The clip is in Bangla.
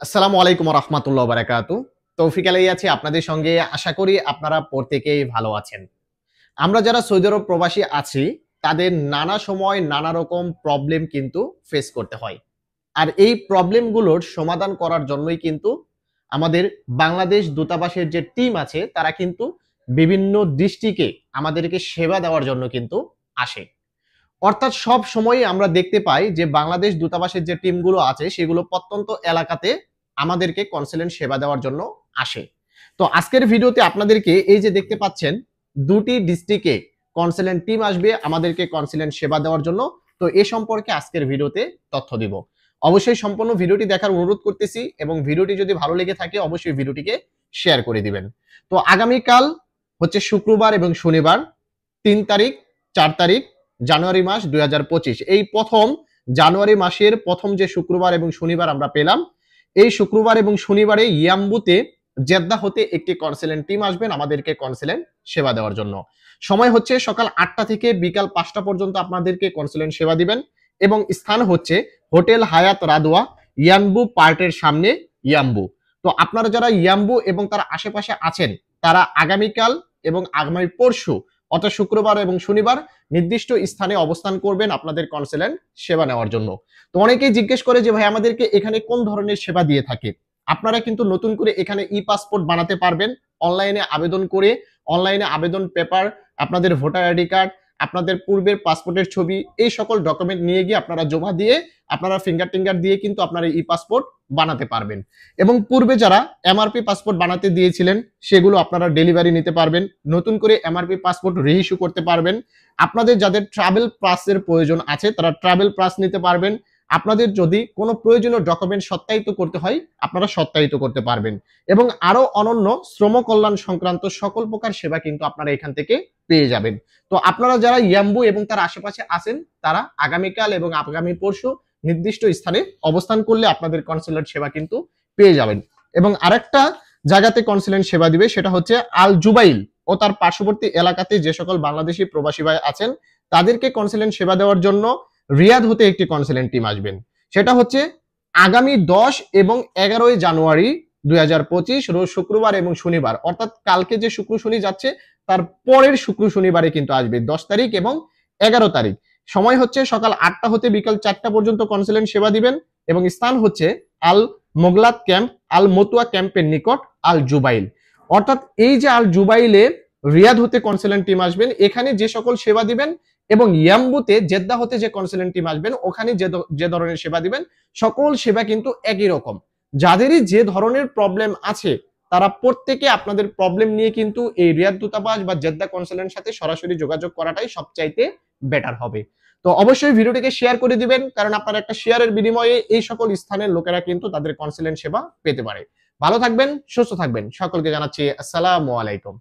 আসসালামু আলাইকুম ওয়া রাহমাতুল্লাহি ওয়া বারাকাতুহু। তৌফিক আলাই আছি আপনাদের সঙ্গে। আশা করি আপনারা প্রত্যেকেই ভালো আছেন। আমরা যারা সৌদি আরব প্রবাসী আছি, তাদের নানা সময় নানা রকম প্রবলেম কিন্তু ফেস করতে হয়। আর এই প্রবলেমগুলোর সমাধান করার জন্যই কিন্তু আমাদের বাংলাদেশ দূতাবাসের যে টিম আছে, তারা কিন্তু বিভিন্ন ডিস্ট্রিক্টে আমাদেরকে সেবা দেওয়ার জন্য কিন্তু আসে। অর্থাৎ সব সময়ই আমরা দেখতে পাই যে বাংলাদেশ দূতাবাসের যে টিমগুলো আছে সেগুলো প্রত্যন্ত এলাকাতে আমাদেরকে কনসালেন্ট সেবা দেওয়ার জন্য আসে। তো আজকের ভিডিওতে আপনাদেরকে এই যে দেখতে পাচ্ছেন দুটি ডিস্ট্রিক্টে কনসালেন্ট টিম আসবে আমাদেরকে কনসালেন্ট সেবা দেওয়ার জন্য। তো এ সম্পর্কে আজকের ভিডিওতে তথ্য দিব। অবশ্যই সম্পূর্ণ ভিডিওটি দেখার অনুরোধ করতেছি এবং ভিডিওটি যদি ভালো লেগে থাকে অবশ্যই ভিডিওটিকে শেয়ার করে দিবেন। তো আগামীকাল হচ্ছে শুক্রবার এবং শনিবার ৩ তারিখ ৪ তারিখ জানুয়ারি মাস ২০২৫। এই প্রথম জানুয়ারি মাসের প্রথম যে শুক্রবার এবং শনিবার আমরা পেলাম, এই শুক্রবার এবং শনিবারে ইয়াম্বুতে জেদ্দা হতে একটি কনসালেন্ট টিম আসবেন আমাদেরকে কনসালেন্ট সেবা দেওয়ার জন্য। সময় হচ্ছে সকাল ৮টা থেকে বিকাল ৫টা পর্যন্ত আপনাদেরকে কনসালেন্ট সেবা দিবেন এবং স্থান হচ্ছে হোটেল হায়াত রাদওয়া, ইয়াম্বু পার্টের সামনে ইয়াম্বু। তো আপনারা যারা ইয়াম্বু এবং তার আশেপাশে আছেন তারা আগামীকাল এবং আগামী পরশু অর্থাৎ শুক্রবার এবং শনিবার নির্দিষ্ট স্থানে অবস্থান করবেন আপনাদের কনসালেন্ট সেবা নেওয়ার জন্য। তো অনেকেই জিজ্ঞেস করে যে ভাই আমাদেরকে এখানে কোন ধরনের সেবা দিয়ে থাকে। আপনারা কিন্তু নতুন করে এখানে ই পাসপোর্ট বানাতে পারবেন অনলাইনে আবেদন করে। অনলাইনে আবেদন পেপার, আপনাদের ভোটার আইডি কার্ড, আপনাদের পূর্বের পাসপোর্টের ছবি, এই সকল ডকুমেন্ট নিয়ে গিয়ে আপনারা জমা দিয়ে আপনারা ফিঙ্গার দিয়ে কিন্তু আপনারা ই পাসপোর্ট বানাতে পারবেন। এবং পূর্বে যারা এমআরপি পাসপোর্ট বানাতে দিয়েছিলেন সেগুলো আপনারা ডেলিভারি নিতে পারবেন। নতুন করে এমআরপি পাসপোর্ট রিইস্যু করতে পারবেন। আপনাদের যাদের ট্রাভেল পাসের প্রয়োজন আছে তারা ট্রাভেল পাস নিতে পারবেন। আপনাদের যদি কোনো প্রয়োজনীয় ডকুমেন্ট সত্যায়িত করতে হয় আপনারা সত্যায়িত করতে পারবেন এবং আরো অনন্য শ্রম কল্যাণ সংক্রান্ত সকল প্রকার সেবা কিন্তু আপনারা এখান থেকে পেয়ে যাবেন। তো আপনারা যারা ইয়াম্বু এবং তার আশেপাশে আছেন তারা আগামীকাল এবং আগামী পরশু নির্দিষ্ট স্থানে অবস্থান করলে আপনাদের কনসুলেট সেবা কিন্তু পেয়ে যাবেন। এবং আরেকটা জায়গাতে কনসুলেট সেবা দিবে সেটা হচ্ছে আল জুবাইল ও তার পার্শ্ববর্তী এলাকাতে যে সকল বাংলাদেশি প্রবাসী ভাই আছেন তাদেরকে কনসুলেট সেবা দেওয়ার জন্য রিয়াদ হতে একটি কনসালেন্ট টিম আসবেন। সেটা হচ্ছে আগামী 10 এবং 11 জানুয়ারি ২০২৫ রোজ শুক্রবার এবং শনিবার, অর্থাৎ কালকে যে শুক্র শনি যাচ্ছে তার পরের শুক্র শনিবারে কিন্তু আসবে 10 তারিখ এবং 11 তারিখ। সময় হচ্ছে সকাল 8টা হতে বিকাল 4টা পর্যন্ত কনসালেন্ট সেবা দিবেন এবং স্থান হচ্ছে আল মোগলাত ক্যাম্প, আল মতুয়া ক্যাম্পের নিকট আল জুবাইল। অর্থাৎ এই যে আল জুবাইলে রিয়াদ হতে কনসালেন্ট টিম আসবেন এখানে যে সকল সেবা দিবেন এবং ইয়াম্বুতে জেদ্দা হতে যে কনসালেন্ট টিম আসবেন ওখানে যে ধরনের সেবা দিবেন সকল সেবা কিন্তু একই রকম। যাদেরই যে ধরনের প্রবলেম আছে তারা প্রত্যেকে আপনাদের প্রবলেম নিয়ে কিন্তু এই রিয়াদ দূতাবাস বা জেদ্দা কনসালেন্টের সাথে সরাসরি যোগাযোগ করাটাই সবচাইতে বেটার হবে। তো অবশ্যই ভিডিওটিকে শেয়ার করে দিবেন কারণ আপনার একটা শেয়ারের বিনিময়ে এই সকল স্থানের লোকেরা কিন্তু তাদের কনসালেন্ট সেবা পেতে পারে। ভালো থাকবেন, সুস্থ থাকবেন। সকলকে জানাচ্ছি আসসালামু আলাইকুম।